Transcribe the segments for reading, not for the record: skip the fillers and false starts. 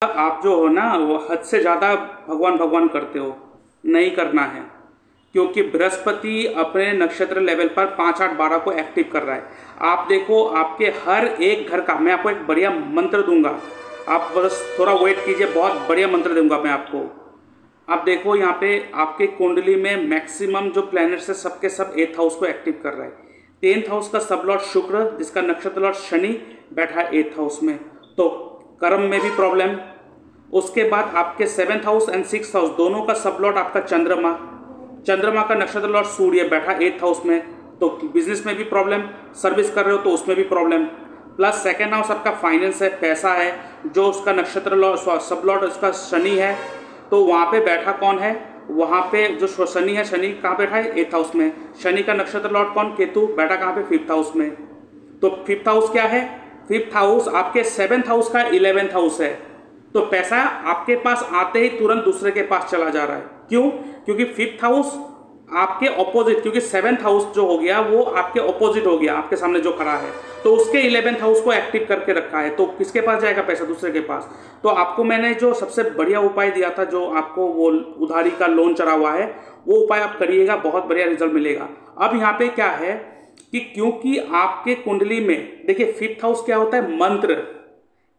आप जो हो ना वो हद से ज़्यादा भगवान भगवान करते हो, नहीं करना है। क्योंकि बृहस्पति अपने नक्षत्र लेवल पर 5, 8, 12 को एक्टिव कर रहा है। आप देखो आपके हर एक घर का मैं आपको एक बढ़िया मंत्र दूंगा, आप बस थोड़ा वेट कीजिए, बहुत बढ़िया मंत्र दूंगा मैं आपको। आप देखो यहाँ पे आपके कुंडली में मैक्सिमम जो प्लैनेट्स है सबके सब 8th हाउस को एक्टिव कर रहा है। 10th हाउस का सब लॉर्ड शुक्र, जिसका नक्षत्र लॉर्ड शनि बैठा है 8th हाउस में, तो कर्म में भी प्रॉब्लम। उसके बाद आपके 7th house and 6th house दोनों का सब लॉर्ड आपका चंद्रमा, चंद्रमा का नक्षत्र लॉर्ड सूर्य बैठा 8th हाउस में, तो बिजनेस में भी प्रॉब्लम, सर्विस कर रहे हो तो उसमें भी प्रॉब्लम। प्लस 2nd हाउस आपका फाइनेंस है, पैसा है, जो उसका नक्षत्र लॉर्ड सब लॉर्ड उसका शनि है, तो वहाँ पे बैठा कौन है, वहाँ पे जो शनि है, शनि कहाँ बैठा है 8th हाउस में। शनि का नक्षत्र लॉर्ड कौन, केतु, बैठा कहाँ पे 5th हाउस में। तो 5th हाउस क्या है, 5th हाउस आपके 7th हाउस का 11th हाउस है। तो पैसा आपके पास आते ही तुरंत दूसरे के पास चला जा रहा है। क्यों, क्योंकि 5th हाउस आपके ऑपोजिट, क्योंकि 7th हाउस जो हो गया वो आपके ऑपोजिट हो गया, आपके सामने जो खड़ा है, तो उसके 11th हाउस को एक्टिव करके रखा है, तो किसके पास जाएगा पैसा, दूसरे के पास। तो आपको मैंने जो सबसे बढ़िया उपाय दिया था, जो आपको वो उधारी का लोन चढ़ा हुआ है, वो उपाय आप करिएगा, बहुत बढ़िया रिजल्ट मिलेगा। अब यहाँ पे क्या है कि क्योंकि आपके कुंडली में देखिए 5th हाउस क्या होता है, मंत्र।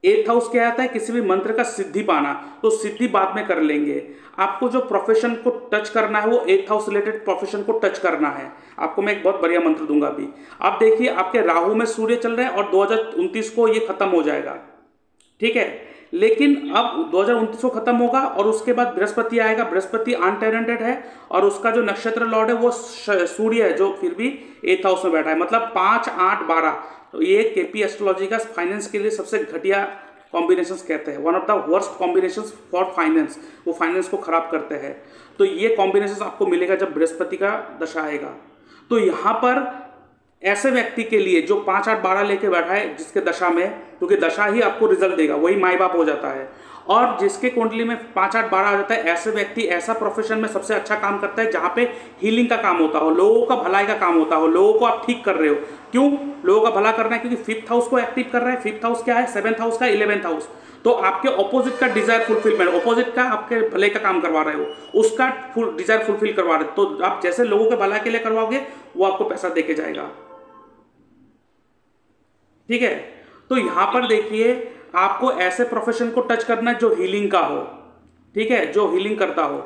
8th हाउस क्या आता है, किसी भी मंत्र का सिद्धि पाना, तो सिद्धि बाद में कर लेंगे। आपको जो प्रोफेशन को टच करना है वो 8th हाउस रिलेटेड प्रोफेशन को टच करना है। आपको मैं एक बहुत बढ़िया मंत्र दूंगा अभी। आप देखिए आपके राहु में सूर्य चल रहा है और 2029 को ये खत्म हो जाएगा, ठीक है। लेकिन अब 2029 को खत्म होगा और उसके बाद बृहस्पति आएगा। बृहस्पति अनटैलेंटेड है और उसका जो नक्षत्र लॉर्ड है वो सूर्य है, जो फिर भी 8th हाउस में बैठा है, मतलब 5, 8, 12। तो ये केपी एस्ट्रोलॉजी का फाइनेंस के लिए सबसे घटिया कॉम्बिनेशंस कहते हैं, one of the worst combinations for finance, वो फाइनेंस को खराब करते हैं। तो ये कॉम्बिनेशंस आपको मिलेगा जब बृहस्पति का दशा आएगा। तो यहाँ पर ऐसे व्यक्ति के लिए जो 5, 8, 12 लेके बैठा है जिसके दशा में, क्योंकि दशा ही आपको रिजल्ट देगा, वही माई बाप हो जाता है। और जिसके कुंडली में 5, 8, 12 आ जाता है, ऐसे व्यक्ति ऐसा प्रोफेशन में सबसे अच्छा काम करता है जहाँ पे हीलिंग का काम होता हो, लोगों का भलाई का काम होता हो, लोगों को आप ठीक कर रहे हो। क्यों लोगों का भला करना है, क्योंकि 5th हाउस को एक्टिव कर रहा है। 5th हाउस क्या है, 7th हाउस का 11th हाउस, तो आपके ऑपोजिट का डिजायर फुलफिलमेंट, ऑपोजिट का आपके भले का काम करवा रहे हो, उसका डिजायर फुलफिल करवा रहे हो। तो आप जैसे लोगों के भलाई के लिए करवाओगे वो आपको पैसा देके जाएगा, ठीक है। तो यहां पर देखिए आपको ऐसे प्रोफेशन को टच करना है जो हीलिंग का हो, ठीक है, जो हीलिंग करता हो।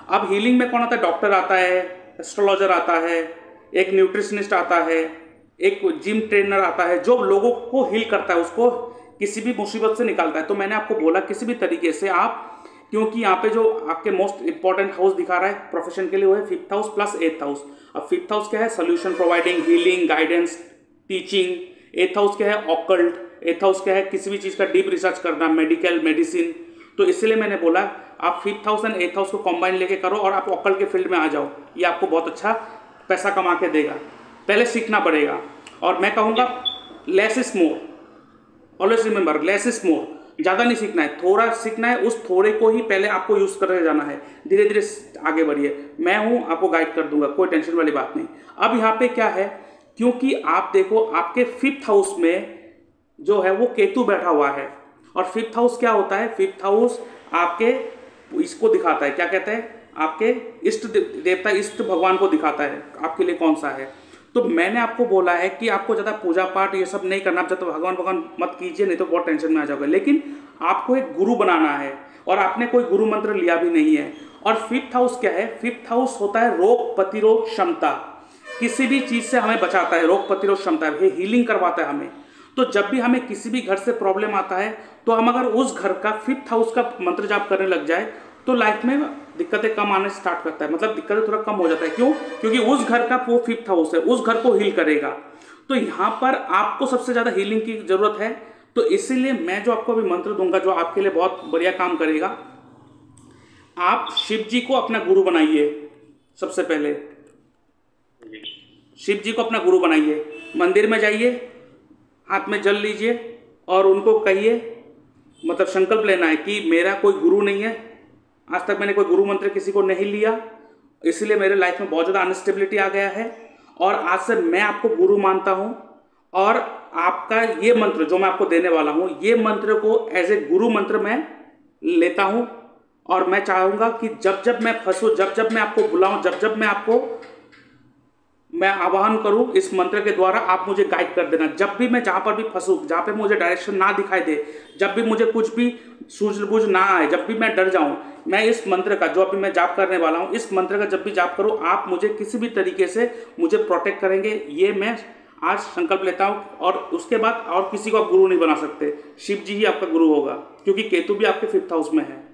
अब हीलिंग में कौन आता है, डॉक्टर आता है, एस्ट्रोलॉजर आता है, एक न्यूट्रिशनिस्ट आता है, एक जिम ट्रेनर आता है, जो लोगों को हील करता है, उसको किसी भी मुसीबत से निकालता है। तो मैंने आपको बोला किसी भी तरीके से आप, क्योंकि यहाँ पे जो आपके मोस्ट इंपॉर्टेंट हाउस दिखा रहा है प्रोफेशन के लिए वो है 5th house plus 8th house. अब 5th हाउस क्या है, solution providing, healing, guidance, teaching. 8th house क्या है, ऑकल्ट। 8th हाउस क्या है, किसी भी चीज़ का डीप रिसर्च करना, मेडिकल, मेडिसिन। तो इसलिए मैंने बोला आप 5th house and 8th house को कंबाइन लेके करो और आप ऑकल्ट के फील्ड में आ जाओ, ये आपको बहुत अच्छा पैसा कमा के देगा। पहले सीखना पड़ेगा, और मैं कहूँगा less is more, always remember less is more. ज़्यादा नहीं सीखना है, थोड़ा सीखना है, उस थोड़े को ही पहले आपको यूज़ करके जाना है, धीरे धीरे आगे बढ़िए। मैं हूँ, आपको गाइड कर दूंगा, कोई टेंशन वाली बात नहीं। अब यहाँ पे क्या है, क्योंकि आप देखो आपके 5th हाउस में जो है वो केतु बैठा हुआ है, और 5th हाउस क्या होता है, 5th हाउस आपके इसको दिखाता है, क्या कहते हैं, आपके इष्ट देवता, इष्ट भगवान को दिखाता है आपके लिए कौन सा है। तो मैंने आपको बोला है कि आपको ज़्यादा पूजा पाठ ये सब नहीं करना, जब तो भगवान भगवान मत कीजिए, नहीं तो बहुत टेंशन में आ जाओगे। लेकिन आपको एक गुरु बनाना है, और आपने कोई गुरु मंत्र लिया भी नहीं है। और 5th हाउस क्या है, 5th हाउस होता है रोग प्रतिरोध क्षमता, किसी भी चीज़ से हमें बचाता है, रोग प्रतिरोध क्षमता है, ये हीलिंग करवाता है हमें। तो जब भी हमें किसी भी घर से प्रॉब्लम आता है, तो हम अगर उस घर का 5th हाउस का मंत्र जाप करने लग जाए तो लाइफ में दिक्कतें कम आने स्टार्ट करता है, मतलब दिक्कतें थोड़ा कम हो जाता है। क्यों, क्योंकि उस घर का वो 5th हाउस है, उस घर को हील करेगा। तो यहाँ पर आपको सबसे ज़्यादा हीलिंग की जरूरत है, तो इसीलिए मैं जो आपको अभी मंत्र दूंगा जो आपके लिए बहुत बढ़िया काम करेगा। आप शिव जी को अपना गुरु बनाइए, सबसे पहले शिव जी को अपना गुरु बनाइए। मंदिर में जाइए, हाथ में जल लीजिए और उनको कहिए, मतलब संकल्प लेना है कि मेरा कोई गुरु नहीं है, आज तक मैंने कोई गुरु मंत्र किसी को नहीं लिया, इसलिए मेरे लाइफ में बहुत ज़्यादा अनस्टेबिलिटी आ गया है, और आज से मैं आपको गुरु मानता हूँ। और आपका ये मंत्र जो मैं आपको देने वाला हूँ, ये मंत्र को एज ए गुरु मंत्र मैं लेता हूँ। और मैं चाहूँगा कि जब जब मैं फंसूँ, जब जब मैं आपको बुलाऊँ, जब जब मैं आह्वान करूं इस मंत्र के द्वारा, आप मुझे गाइड कर देना। जब भी मैं जहां पर भी फंसूं, जहां पे मुझे डायरेक्शन ना दिखाई दे, जब भी मुझे कुछ भी सूझबूझ ना आए, जब भी मैं डर जाऊं, मैं इस मंत्र का, जो अभी मैं जाप करने वाला हूं, इस मंत्र का जब भी जाप करूं, आप मुझे किसी भी तरीके से मुझे प्रोटेक्ट करेंगे। ये मैं आज संकल्प लेता हूं। और उसके बाद और किसी को आप गुरु नहीं बना सकते, शिव जी ही आपका गुरु होगा, क्योंकि केतु भी आपके 5th हाउस में है।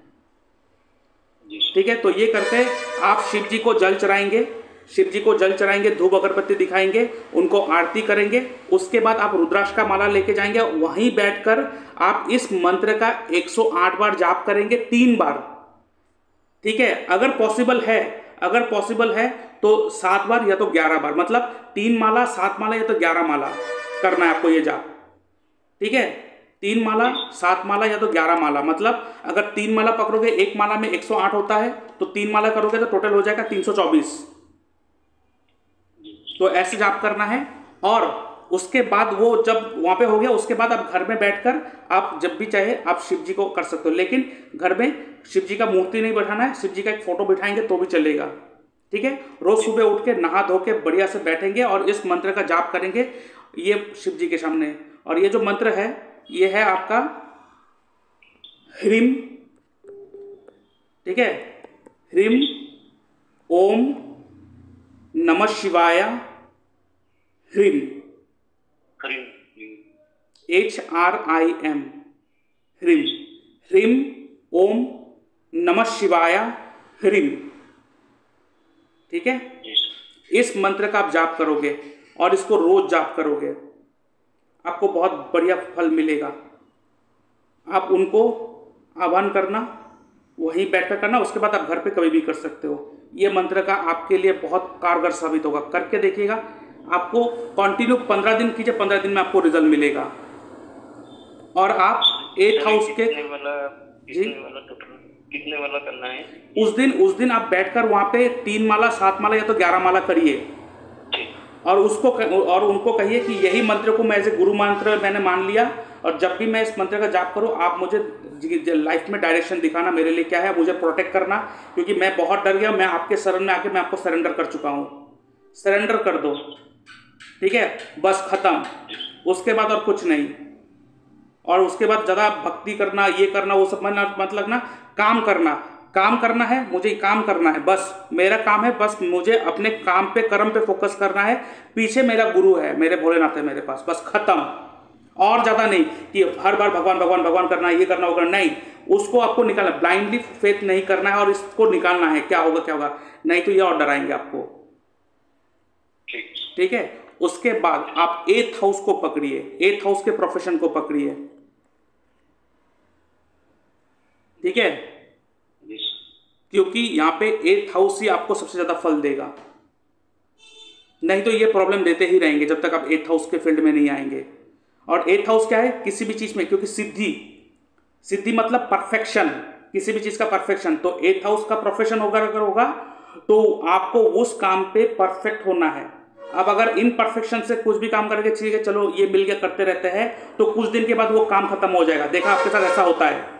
ठीक है, तो ये करके आप शिव जी को जल चढ़ाएंगे, शिव जी को जल चढ़ाएंगे, धूप अगरबत्ती दिखाएंगे, उनको आरती करेंगे। उसके बाद आप रुद्राक्ष का माला लेके जाएंगे, वहीं बैठकर आप इस मंत्र का 108 बार जाप करेंगे, 3 बार। ठीक है, अगर पॉसिबल है तो 7 बार या तो 11 बार, मतलब 3 माला, 7 माला या तो 11 माला करना है आपको ये जाप। ठीक है, 3 माला, 7 माला या तो 11 माला, मतलब अगर 3 माला पकड़ोगे, एक माला में 108 होता है, तो 3 माला करोगे तो टोटल हो जाएगा 324। तो ऐसे जाप करना है। और उसके बाद वो जब वहां पे हो गया, उसके बाद आप घर में बैठकर आप जब भी चाहे आप शिव जी को कर सकते हो, लेकिन घर में शिव जी का मूर्ति नहीं बैठाना है, शिव जी का एक फोटो बिठाएंगे तो भी चलेगा। ठीक है, रोज सुबह उठ के नहा धो के बढ़िया से बैठेंगे और इस मंत्र का जाप करेंगे ये शिव जी के सामने। और ये जो मंत्र है ये है आपका ह्रीम। ठीक है, ह्रीम ओम नमः शिवाय ह्रीम, HRIM, ह्रीम, ह्रीम ओम नमः शिवाय ह्रीम। ठीक है, इस मंत्र का आप जाप करोगे और इसको रोज जाप करोगे, आपको बहुत बढ़िया फल मिलेगा। आप उनको आह्वान करना, वहीं बैठकर करना, उसके बाद आप घर पे कभी भी कर सकते हो। ये मंत्र का आपके लिए बहुत कारगर साबित होगा, करके देखिएगा। आपको कंटिन्यू 15 दिन कीजिए, 15 दिन में आपको रिजल्ट मिलेगा। और आप 8th हाउस के कितने वाला करना है? उस दिन आप बैठकर वहां पे 3 माला, 7 माला या तो 11 माला करिए और उनको कहिए कि यही मंत्र को मैं एज ए गुरु मंत्र मैंने मान लिया, और जब भी मैं इस मंत्र का जाप करूं आप मुझे लाइफ में डायरेक्शन दिखाना, मेरे लिए क्या है, मुझे प्रोटेक्ट करना, क्योंकि मैं बहुत डर गया, मैं आपके शरण में आके मैं आपको सरेंडर कर चुका हूं। सरेंडर कर दो, ठीक है, बस खत्म। उसके बाद और कुछ नहीं। और उसके बाद ज़्यादा भक्ति करना, ये करना, वो सब मतलब ना, काम करना है, मुझे काम करना है, बस मेरा काम है, बस मुझे अपने काम पे, कर्म पे फोकस करना है। पीछे मेरा गुरु है, मेरे भोलेनाथ है मेरे पास, बस खत्म। और ज़्यादा नहीं कि हर बार भगवान भगवान भगवान करना है, ये करना वो करना, नहीं। उसको आपको निकालना, ब्लाइंडली फेथ नहीं करना है और इसको निकालना है, क्या होगा, नहीं तो ये और डराएंगे आपको। ठीक है, उसके बाद आप 8th हाउस को पकड़िए, 8th हाउस के प्रोफेशन को पकड़िए। ठीक है, क्योंकि यहां पे 8th हाउस ही आपको सबसे ज्यादा फल देगा, नहीं तो ये प्रॉब्लम देते ही रहेंगे जब तक आप 8th हाउस के फील्ड में नहीं आएंगे। और 8th हाउस क्या है, किसी भी चीज में, क्योंकि सिद्धि मतलब परफेक्शन, किसी भी चीज का परफेक्शन। तो 8th हाउस का प्रोफेशन अगर होगा तो आपको उस काम पे परफेक्ट होना है। अब अगर इन परफेक्शन से कुछ भी काम करके, ठीक है चलो ये मिल गया, करते रहते हैं, तो कुछ दिन के बाद वो काम खत्म हो जाएगा। देखा आपके साथ ऐसा होता है,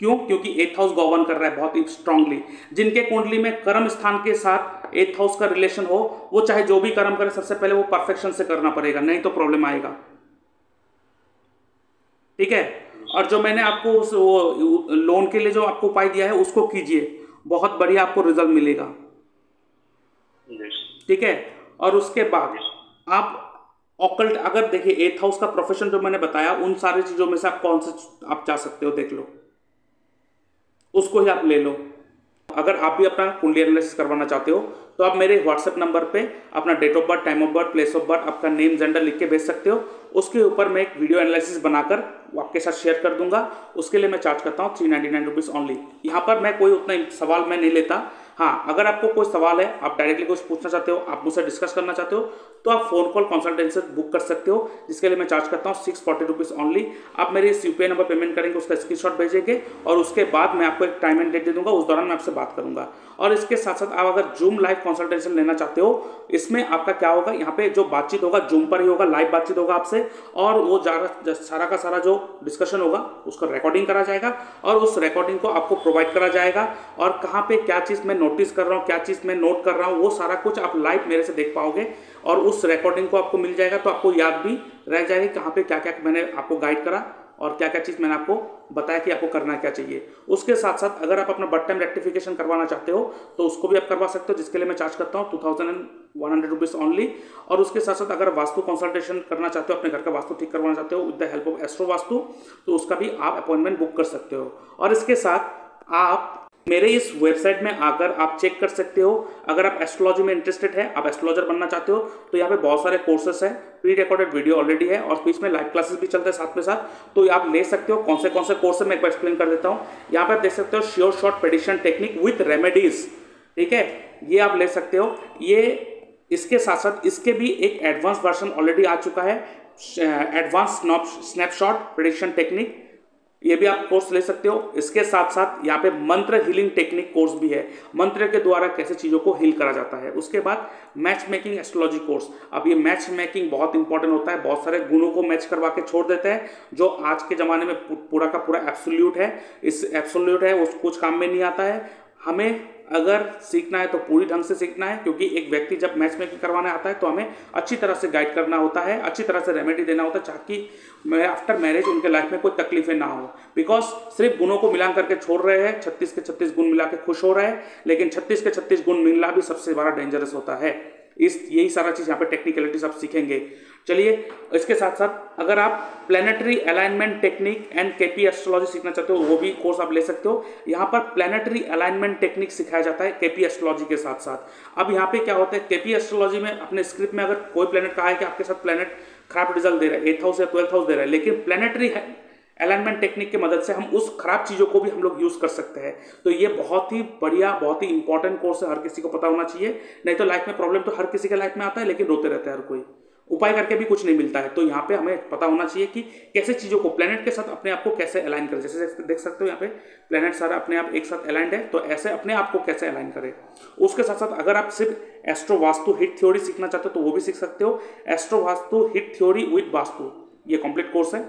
क्यों? क्योंकि 8th हाउस गवर्न कर रहा है बहुत ही स्ट्रांगली। जिनके कुंडली में कर्म स्थान के साथ 8th हाउस का रिलेशन हो, वो चाहे जो भी कर्म करे, सबसे पहले वो परफेक्शन से करना पड़ेगा, नहीं तो प्रॉब्लम आएगा। ठीक है, और जो मैंने आपको वो लोन के लिए जो आपको उपाय दिया है उसको कीजिए, बहुत बढ़िया आपको रिजल्ट मिलेगा। ठीक है, और उसके बाद आप ऑकल्ट, अगर देखिए 8th हाउस का प्रोफेशन जो मैंने बताया, उन सारी चीजों में से आप कौन से आप जा सकते हो, देख लो, उसको ही आप ले लो। अगर आप भी अपना कुंडली एनालिसिस करवाना चाहते हो तो आप मेरे व्हाट्सएप नंबर पे अपना date of birth, time of birth, place of birth, आपका नेम, जेंडर लिख के भेज सकते हो। उसके ऊपर मैं एक वीडियो एनालिसिस बनाकर आपके साथ शेयर कर दूंगा। उसके लिए मैं चार्ज करता हूँ 399 रुपीज़ ओनली। यहाँ पर मैं कोई उतना सवाल मैं नहीं लेता। हाँ, अगर आपको कोई सवाल है, आप डायरेक्टली कुछ पूछना चाहते हो, आप मुझसे डिस्कस करना चाहते हो, तो आप फ़ोन कॉल कंसल्टेंसी बुक कर सकते हो, जिसके लिए मैं चार्ज करता हूँ 640 रुपीज़ ओनली। आप मेरे इस यूपीआई नंबर पेमेंट करेंगे, उसका स्क्रीनशॉट भेजेंगे और उसके बाद मैं आपको एक टाइम एंड डेट दे दूंगा, उस दौरान मैं आपसे बात करूंगा। और इसके साथ साथ आप अगर जूम लाइव कंसल्टेशन लेना चाहते हो, इसमें आपका क्या होगा, यहाँ पे जो बातचीत होगा जूम पर ही होगा, लाइव बातचीत होगा आपसे, और वो सारा का सारा जो डिस्कशन होगा उसका रिकॉर्डिंग करा जाएगा और उस रिकॉर्डिंग को आपको प्रोवाइड करा जाएगा। और कहाँ पे क्या चीज़ मैं नोटिस कर रहा हूँ, क्या चीज़ मैं नोट कर रहा हूँ, वो सारा कुछ आप लाइव मेरे से देख पाओगे और उस रिकॉर्डिंग को आपको मिल जाएगा। तो आपको याद भी रह जाएगी कहाँ पे क्या क्या मैंने आपको गाइड करा और क्या क्या चीज़ मैंने आपको बताया कि आपको करना क्या चाहिए। उसके साथ साथ अगर आप अपना बर्थ टाइम रेक्टिफिकेशन करवाना चाहते हो तो उसको भी आप करवा सकते हो, जिसके लिए मैं चार्ज करता हूँ 2100 रुपीज़ ओनली। और उसके साथ साथ अगर वास्तु कंसल्टेशन करना चाहते हो, अपने घर का वास्तु ठीक करवाना चाहते हो with the help of astro vastu, तो उसका भी आप अपॉइंटमेंट बुक कर सकते हो। और इसके साथ आप मेरे इस वेबसाइट में आकर आप चेक कर सकते हो, अगर आप एस्ट्रोलॉजी में इंटरेस्टेड है, आप एस्ट्रोलॉजर बनना चाहते हो, तो यहाँ पे बहुत सारे कोर्सेस हैं, प्री रिकॉर्डेड वीडियो ऑलरेडी है और बीच में लाइव क्लासेस भी चलते हैं साथ में साथ, तो आप ले सकते हो। कौन से कोर्स है मैं एक बार एक्सप्लेन कर देता हूँ। यहाँ पर आप देख सकते हो sure short prediction technique with remedies, ठीक है, ये आप ले सकते हो। ये इसके साथ साथ इसके भी एक एडवांस वर्जन ऑलरेडी आ चुका है, एडवांस स्नैपशॉट प्रेडिक्शन टेक्निक, ये भी आप कोर्स ले सकते हो। इसके साथ साथ यहाँ पे मंत्र हीलिंग टेक्निक कोर्स भी है, मंत्र के द्वारा कैसे चीज़ों को हील करा जाता है। उसके बाद मैच मेकिंग एस्ट्रोलॉजी कोर्स। अब ये मैच मेकिंग बहुत इंपॉर्टेंट होता है, बहुत सारे गुणों को मैच करवा के छोड़ देते हैं, जो आज के ज़माने में पूरा का पूरा एब्सोल्यूट है, इस एब्सोल्यूट है वो कुछ काम में नहीं आता है। हमें अगर सीखना है तो पूरी ढंग से सीखना है, क्योंकि एक व्यक्ति जब मैच मेकिंग करवाने आता है तो हमें अच्छी तरह से गाइड करना होता है, अच्छी तरह से रेमेडी देना होता है, ताकि आफ्टर मैरिज उनके लाइफ में कोई तकलीफें ना हो। बिकॉज सिर्फ गुणों को मिला करके छोड़ रहे हैं, 36 के 36 गुण मिला के खुश हो रहे हैं, लेकिन 36 के 36 गुण मिलना भी सबसे बड़ा डेंजरस होता है। यही सारा चीज़ यहाँ पे टेक्निकलिटीज आप सीखेंगे। चलिए, इसके साथ साथ अगर आप planetary alignment technique and KP astrology सीखना चाहते हो, वो भी कोर्स आप ले सकते हो। यहाँ पर प्लैनेटरी अलाइनमेंट टेक्निक सिखाया जाता है केपी एस्ट्रोलॉजी के साथ साथ। अब यहाँ पे क्या होता है, केपी एस्ट्रोलॉजी में अपने स्क्रिप्ट में अगर कोई प्लैनेट कहा है कि आपके साथ प्लैनेट खराब रिजल्ट दे रहा है, 8th हाउस या 12th हाउस दे रहा है, लेकिन प्लैनेटरी अलाइनमेंट टेक्निक की मदद से हम उस खराब चीज़ों को भी हम लोग यूज़ कर सकते हैं। तो ये बहुत ही बढ़िया, बहुत ही इंपॉर्टेंट कोर्स है, हर किसी को पता होना चाहिए। नहीं तो लाइफ में प्रॉब्लम तो हर किसी के लाइफ में आता है, लेकिन रोते रहते हैं हर कोई, उपाय करके भी कुछ नहीं मिलता है। तो यहाँ पे हमें पता होना चाहिए कि कैसे चीज़ों को प्लैनेट के साथ अपने आप को कैसे अलाइन करें। जैसे देख सकते हो यहाँ पे प्लैनेट सारा अपने आप एक साथ अलाइंड है, तो ऐसे अपने आप को कैसे अलाइन करें। उसके साथ साथ अगर आप सिर्फ एस्ट्रो वास्तु हिट थ्योरी सीखना चाहते हो तो वो भी सीख सकते हो, astro vastu hit theory with vastu, ये कंप्लीट कोर्स है।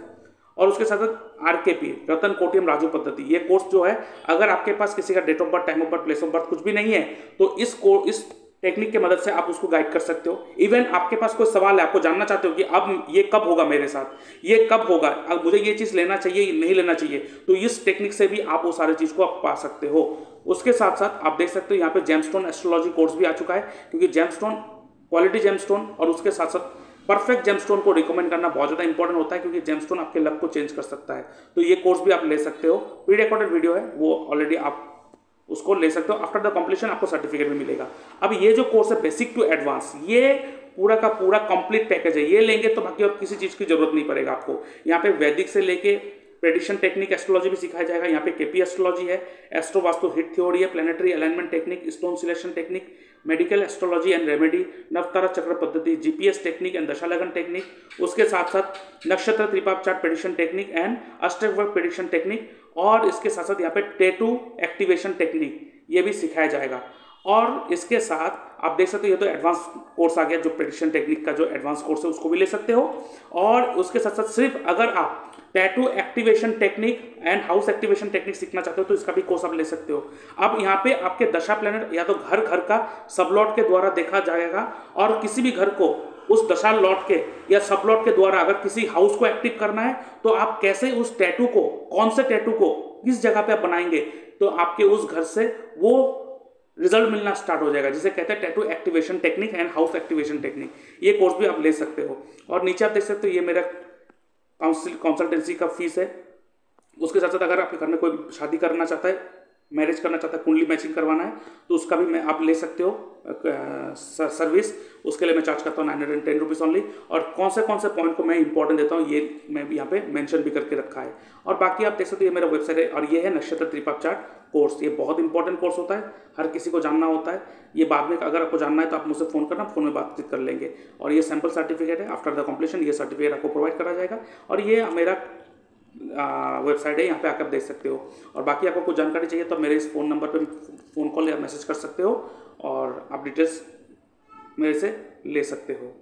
और उसके साथ साथ आरकेपी, रतन कोटियम राजू पद्धति, ये कोर्स जो है, अगर आपके पास किसी का date of birth, time of birth, place of birth कुछ भी नहीं है, तो इस टेक्निक की मदद से आप उसको गाइड कर सकते हो। इवन आपके पास कोई सवाल है, आपको जानना चाहते हो कि अब ये कब होगा मेरे साथ, ये कब होगा, अब मुझे ये चीज़ लेना चाहिए नहीं लेना चाहिए, तो इस टेक्निक से भी आप वो सारी चीज़ को आप पा सकते हो। उसके साथ साथ आप देख सकते हो यहाँ पे जेमस्टोन एस्ट्रोलॉजी कोर्स भी आ चुका है, क्योंकि जेमस्टोन, क्वालिटी जेमस्टोन और उसके साथ साथ परफेक्ट जेमस्टोन को रिकमेंड करना बहुत ज़्यादा इंपॉर्टेंट होता है, क्योंकि जेमस्टोन आपके लक को चेंज कर सकता है। तो ये कोर्स भी आप ले सकते हो, प्री रिकॉर्डेड वीडियो है, वो ऑलरेडी आप उसको ले सकते हो। आफ्टर द कंप्लीशन आपको सर्टिफिकेट भी मिलेगा। अब ये जो कोर्स है बेसिक टू एडवांस, ये पूरा का पूरा कंप्लीट पैकेज है, ये लेंगे तो बाकी और किसी चीज़ की जरूरत नहीं पड़ेगा आपको। यहाँ पे वैदिक से लेके प्रेडिक्शन टेक्निक एस्ट्रोलॉजी भी सिखाया जाएगा, यहाँ पे केपी एस्ट्रोलॉजी है, एस्ट्रो वास्तु हिट थ्योरी है, planetary alignment technique, stone selection technique, medical astrology and remedy, नवतारा चक्र पद्धति, जीपीएस टेक्निक एंड दशालगन टेक्निक, उसके साथ साथ नक्षत्र त्रिपाप चार्ट प्रेडिक्शन टेक्निक एंड अष्टवर्ग प्रेडिक्शन टेक्निक, और इसके साथ साथ यहाँ पे टैटू एक्टिवेशन टेक्निक, ये भी सिखाया जाएगा। और इसके साथ आप देख सकते हो ये तो एडवांस कोर्स आ गया, जो प्रेडिक्शन टेक्निक का जो एडवांस कोर्स है उसको भी ले सकते हो। और उसके साथ साथ सिर्फ अगर आप tattoo activation technique and house activation technique सीखना चाहते हो तो इसका भी कोर्स आप ले सकते हो। अब यहाँ पे आपके दशा प्लैनेट या तो घर का सबलॉट के द्वारा देखा जाएगा, और किसी भी घर को उस दशा लॉट के या सबलॉट के द्वारा अगर किसी हाउस को एक्टिव करना है तो आप कैसे उस टैटू को, कौन से टैटू को किस जगह पे आप बनाएंगे, तो आपके उस घर से वो रिजल्ट मिलना स्टार्ट हो जाएगा, जिसे कहते हैं tattoo activation technique and house activation technique. ये कोर्स भी आप ले सकते हो। और नीचे आप देख सकते हो ये मेरा कंसल्टेंसी का फीस है। उसके साथ साथ अगर आपके घर में कोई शादी करना चाहता है मैरिज करना चाहता है, कुंडली मैचिंग करवाना है, तो उसका भी मैं आप ले सकते हो सर्विस। उसके लिए मैं चार्ज करता हूँ 910 रुपीज़ ओनली। और कौन से पॉइंट को मैं इंपॉर्टेंट देता हूँ ये मैं भी यहाँ पे मेंशन भी करके रखा है। और बाकी आप देख सकते हो ये मेरा वेबसाइट है, और ये है नक्षत्र त्रिपाप चार्ट कोर्स। ये बहुत इंपॉर्टेंट कोर्स होता है, हर किसी को जानना होता है। ये बाद में अगर आपको जानना है तो आप मुझसे फ़ोन करना, फ़ोन में बातचीत कर लेंगे। और ये सैम्पल सर्टिफिकेट है, आफ्टर द कंप्लीशन ये सर्टिफिकेट आपको प्रोवाइड करा जाएगा। और ये मेरा वेबसाइट है, यहाँ पे आकर देख सकते हो। और बाकी आपको कुछ जानकारी चाहिए तो मेरे इस फ़ोन नंबर पे फ़ोन कॉल या मैसेज कर सकते हो, और आप डिटेल्स मेरे से ले सकते हो।